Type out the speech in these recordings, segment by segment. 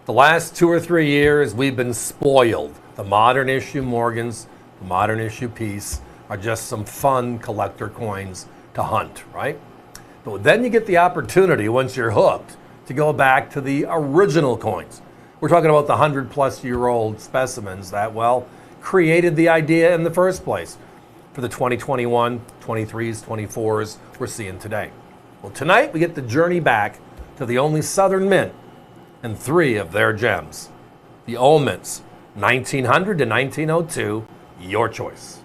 The last 2 or 3 years, we've been spoiled. The modern issue Morgans, the modern issue piece are just some fun collector coins to hunt, right? But then you get the opportunity, once you're hooked, to go back to the original coins. We're talking about the 100-plus-year-old specimens that, well, created the idea in the first place for the 2021, 23s, 24s we're seeing today. Well, tonight we get the journey back to the only Southern mint and 3 of their gems. The old mints, 1900 to 1902, your choice.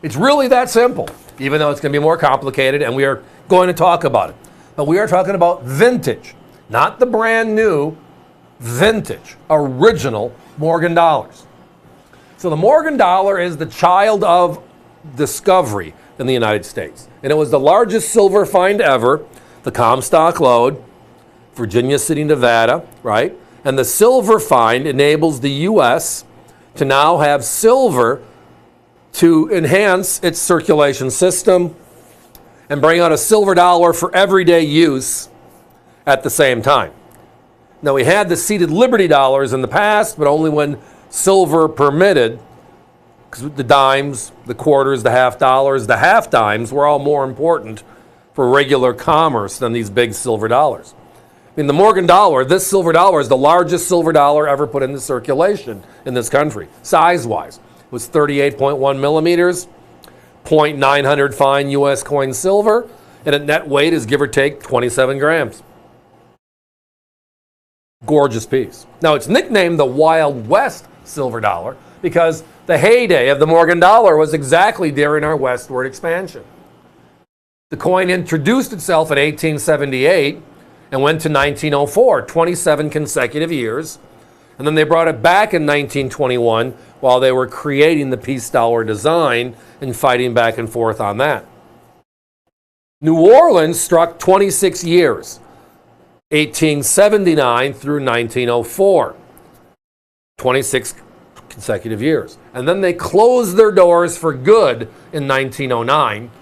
It's really that simple, even though it's going to be more complicated, and we are going to talk about it. But we are talking about vintage, not the brand new, vintage, original Morgan dollars. So the Morgan dollar is the child of discovery in the United States. And it was the largest silver find ever, the Comstock lode, Virginia City, Nevada, right? And the silver find enables the U.S. to now have silver to enhance its circulation system and bring out a silver dollar for everyday use at the same time. Now, we had the seated Liberty dollars in the past, but only when silver permitted, because the dimes, the quarters, the half dollars, the half dimes were all more important for regular commerce than these big silver dollars. I mean, the Morgan dollar, this silver dollar is the largest silver dollar ever put into circulation in this country, size-wise. It was 38.1 millimeters, 0.900 fine U.S. coin silver, and its net weight is give or take 27 grams. Gorgeous piece. Now, it's nicknamed the Wild West silver dollar because the heyday of the Morgan dollar was exactly during our westward expansion. The coin introduced itself in 1878 and went to 1904, 27 consecutive years. And then they brought it back in 1921 while they were creating the peace dollar design and fighting back and forth on that. New Orleans struck 26 years, 1879 through 1904, 26 consecutive years. And then they closed their doors for good in 1909.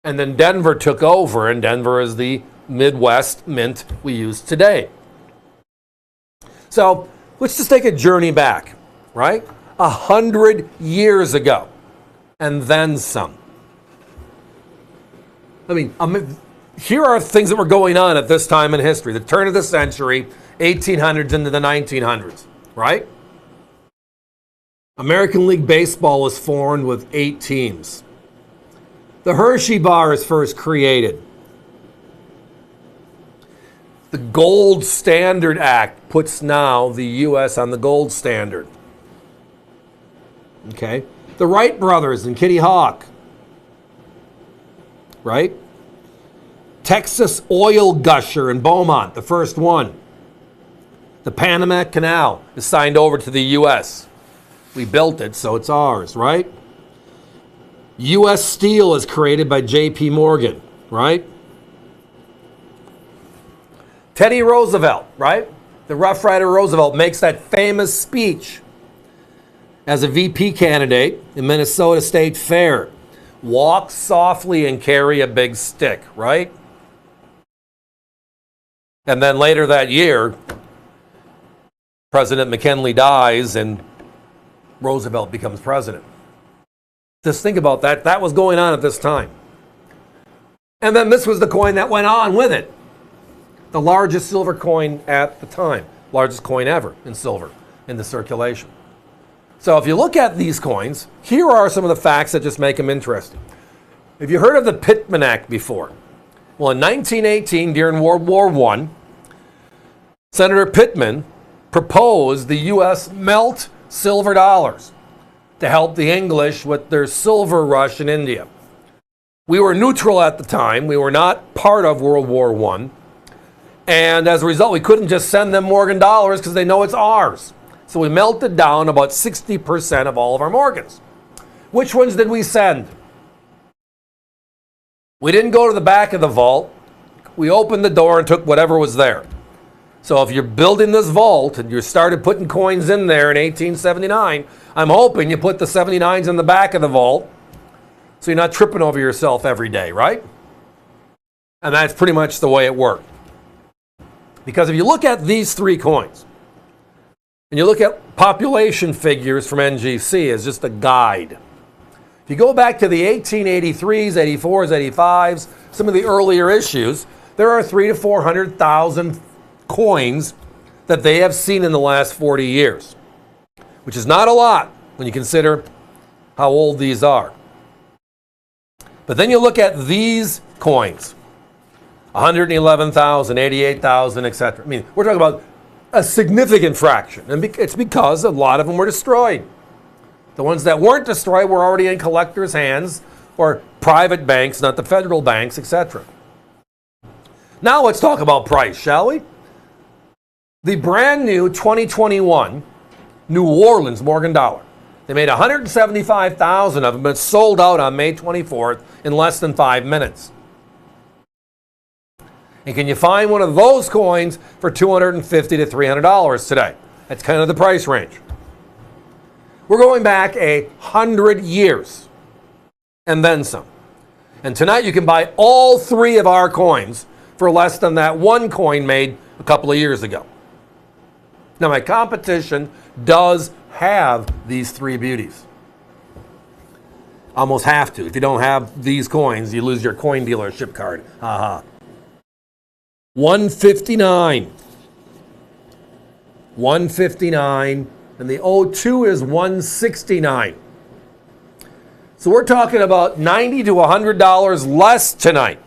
And then Denver took over, and Denver is the Midwest mint we use today. So let's just take a journey back, right? 100 years ago, and then some. I mean, here are things that were going on at this time in history, the turn of the century, 1800s into the 1900s, right? American League Baseball was formed with 8 teams. The Hershey bar is first created. The Gold Standard Act puts now the U.S. on the gold standard. Okay? The Wright brothers and Kitty Hawk. Right? Texas oil gusher in Beaumont, the first one. The Panama Canal is signed over to the U.S. We built it, so it's ours, right? U.S. Steel is created by J.P. Morgan, right? Teddy Roosevelt, right? The Rough Rider Roosevelt makes that famous speech as a VP candidate in Minnesota State Fair. Walk softly and carry a big stick, right? And then later that year, President McKinley dies and Roosevelt becomes president. Just think about that. That was going on at this time. And then this was the coin that went on with it. The largest silver coin at the time. Largest coin ever in silver in the circulation. So if you look at these coins, here are some of the facts that just make them interesting. Have you heard of the Pittman Act before? Well, in 1918, during World War I, Senator Pittman proposed the U.S. melt silver dollars to help the English with their silver rush in India. We were neutral at the time. We were not part of World War I. And as a result, we couldn't just send them Morgan dollars because they know it's ours. So we melted down about 60% of all of our Morgans. Which ones did we send? We didn't go to the back of the vault. We opened the door and took whatever was there. So if you're building this vault and you started putting coins in there in 1879, I'm hoping you put the 79s in the back of the vault so you're not tripping over yourself every day, right? And that's pretty much the way it worked. Because if you look at these three coins, and you look at population figures from NGC as just a guide, if you go back to the 1883s, 84s, 85s, some of the earlier issues, there are 300,000 to 400,000 coins that they have seen in the last 40 years, which is not a lot when you consider how old these are. But then you look at these coins, 111,000, 88,000, etc. I mean, we're talking about a significant fraction, and it's because a lot of them were destroyed. The ones that weren't destroyed were already in collectors' hands or private banks, not the federal banks, etc. Now let's talk about price, shall we? The brand new 2021 New Orleans Morgan dollar. They made 175,000 of them, but sold out on May 24th in less than 5 minutes. And can you find one of those coins for $250 to $300 today? That's kind of the price range. We're going back 100 years and then some. And tonight you can buy all three of our coins for less than that one coin made a couple of years ago. Now, my competition does have these three beauties. Almost have to. If you don't have these coins, you lose your coin dealership card. Haha. 159. 159. And the 02 is 169. So we're talking about $90 to $100 less tonight.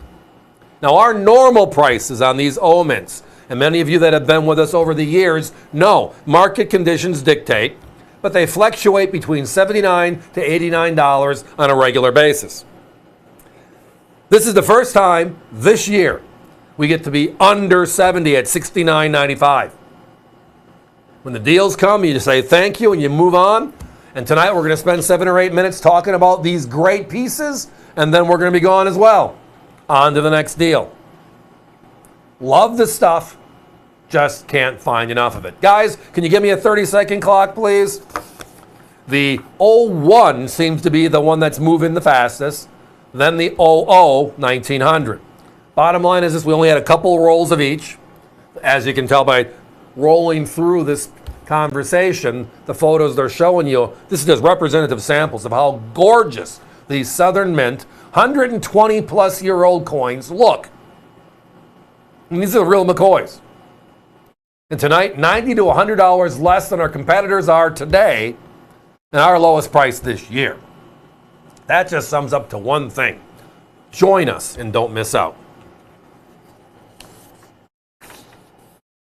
Now, our normal prices on these O mints, and many of you that have been with us over the years know market conditions dictate, but they fluctuate between $79 to $89 on a regular basis. This is the first time this year we get to be under 70 at $69.95. When the deals come, you just say thank you and you move on. And tonight we're going to spend 7 or 8 minutes talking about these great pieces, and then we're going to be gone as well. On to the next deal. Love the stuff, just can't find enough of it. Guys, can you give me a 30-second clock, please? The 01 seems to be the one that's moving the fastest. Then the 00, 1900. Bottom line is this, we only had a couple rolls of each. As you can tell by rolling through this conversation, the photos they're showing you, this is just representative samples of how gorgeous these Southern Mint 120 plus year old coins look. And these are the real McCoys. And tonight, $90 to $100 less than our competitors are today, and our lowest price this year. That just sums up to one thing. Join us and don't miss out.